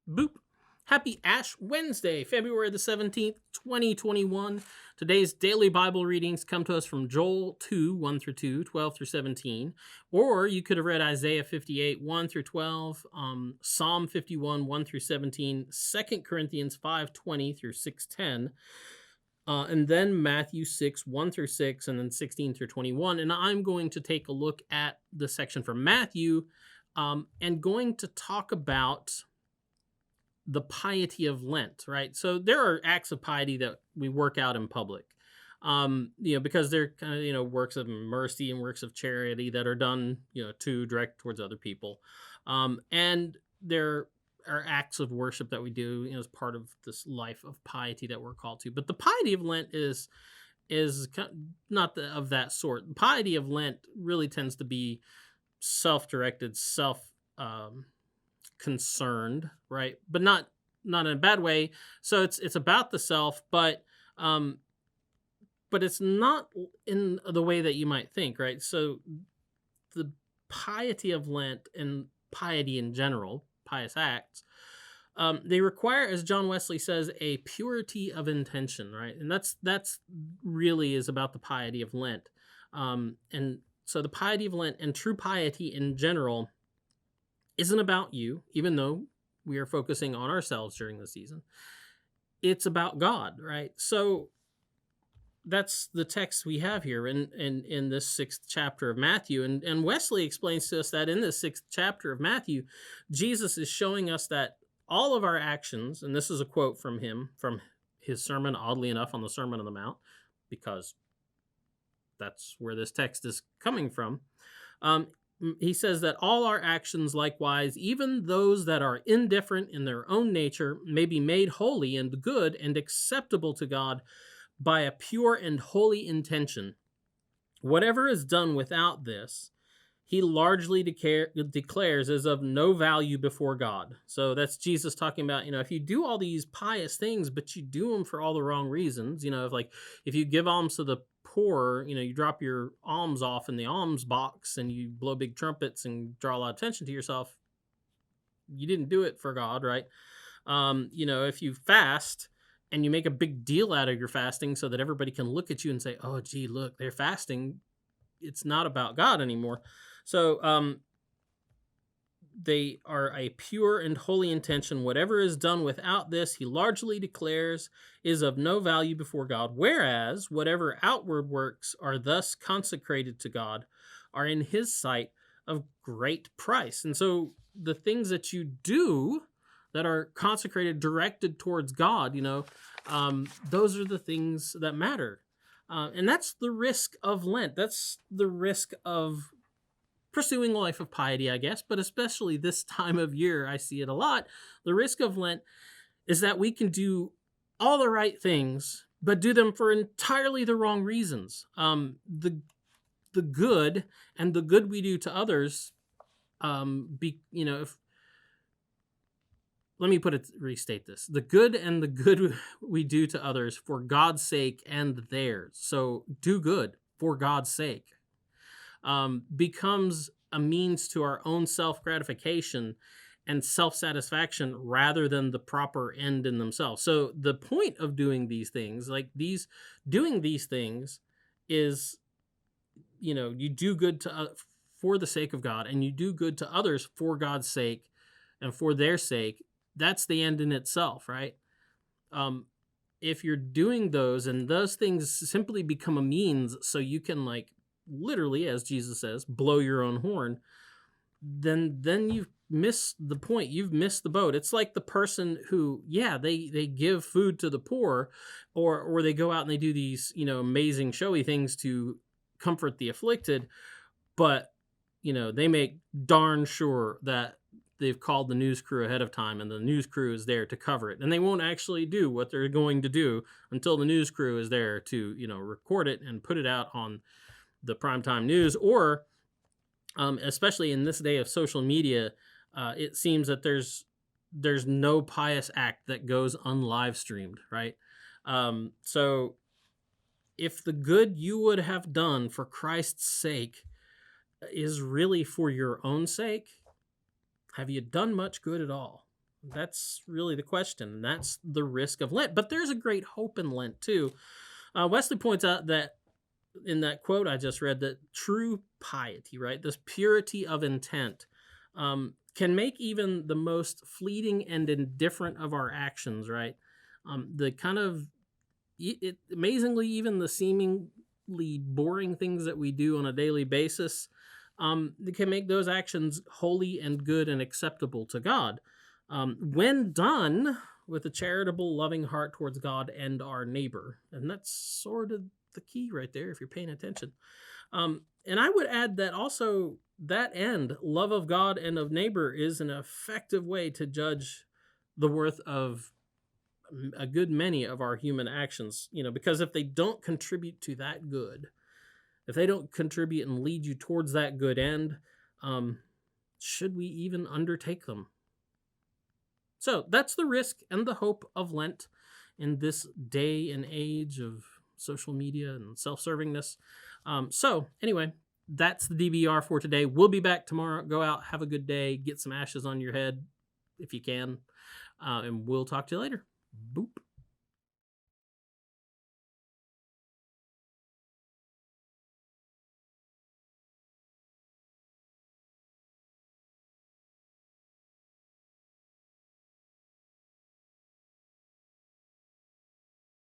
Boop. Happy Ash Wednesday, February the 17th, 2021. Today's daily Bible readings come to us from Joel 2, 1 through 2, 12 through 17. Or you could have read Isaiah 58, 1 through 12, Psalm 51, 1 through 17, 2 Corinthians 5, 20 through 6:10. And then Matthew 6, 1 through 6, and then 16 through 21. And I'm going to take a look at the section from Matthew and going to talk about the piety of Lent, right? So there are acts of piety that we work out in public, because they're kind of, works of mercy and works of charity that are done, to direct towards other people. And there are acts of worship that we do, as part of this life of piety that we're called to. But the piety of Lent is not of that sort. The piety of Lent really tends to be self-directed, concerned, right? But not in a bad way. So it's about the self, but it's not in the way that you might think, right? So the piety of Lent and piety in general, pious acts, they require, as John Wesley says, a purity of intention, right? And that's really is about the piety of Lent. And so the piety of Lent and true piety in general isn't about you, even though we are focusing on ourselves during the season. It's about God, right? So that's the text we have here in this 6th chapter of Matthew. And Wesley explains to us that in this 6th chapter of Matthew, Jesus is showing us that all of our actions, and this is a quote from him, from his sermon, oddly enough, on the Sermon on the Mount, because that's where this text is coming from. He says that all our actions, likewise, even those that are indifferent in their own nature, may be made holy and good and acceptable to God by a pure and holy intention. Whatever is done without this, he largely declares is of no value before God. So that's Jesus talking about, if you do all these pious things, but you do them for all the wrong reasons, if you give alms to the poor, you drop your alms off in the alms box and you blow big trumpets and draw a lot of attention to yourself, you didn't do it for God, right? If you fast and you make a big deal out of your fasting so that everybody can look at you and say, oh, gee, look, they're fasting. It's not about God anymore. So they are a pure and holy intention. Whatever is done without this, he largely declares, is of no value before God. Whereas whatever outward works are thus consecrated to God are in his sight of great price. And so the things that you do that are consecrated, directed towards God, those are the things that matter. And that's the risk of Lent. That's the risk of pursuing a life of piety, I guess, but especially this time of year, I see it a lot. The risk of Lent is that we can do all the right things, but do them for entirely the wrong reasons. The good and the good we do to others, let me restate this. The good and the good we do to others for God's sake and theirs. So do good for God's sake. Becomes a means to our own self-gratification and self-satisfaction rather than the proper end in themselves. So the point of doing these things, doing these things is, you do good for the sake of God, and you do good to others for God's sake and for their sake. That's the end in itself, right? If you're doing those and those things simply become a means so you can literally, as Jesus says, blow your own horn, then you've missed the point. You've missed the boat. It's like the person who, they give food to the poor, or they go out and they do these, amazing showy things to comfort the afflicted, but, they make darn sure that they've called the news crew ahead of time and the news crew is there to cover it. And they won't actually do what they're going to do until the news crew is there to, record it and put it out on the primetime news, or especially in this day of social media, it seems that there's no pious act that goes unlive streamed, right? So if the good you would have done for Christ's sake is really for your own sake, have you done much good at all? That's really the question. That's the risk of Lent. But there's a great hope in Lent, too. Wesley points out that in that quote I just read, that true piety, right, this purity of intent, can make even the most fleeting and indifferent of our actions, right, the kind of, amazingly, even the seemingly boring things that we do on a daily basis, they can make those actions holy and good and acceptable to God, when done with a charitable, loving heart towards God and our neighbor. And that's sort of the key right there, if you're paying attention. And I would add that also that end, love of God and of neighbor, is an effective way to judge the worth of a good many of our human actions, because if they don't contribute to that good, if they don't contribute and lead you towards that good end, should we even undertake them? So that's the risk and the hope of Lent in this day and age of social media and self-servingness. So anyway, that's the DBR for today. We'll be back tomorrow. Go out, have a good day, get some ashes on your head if you can, and we'll talk to you later. Boop.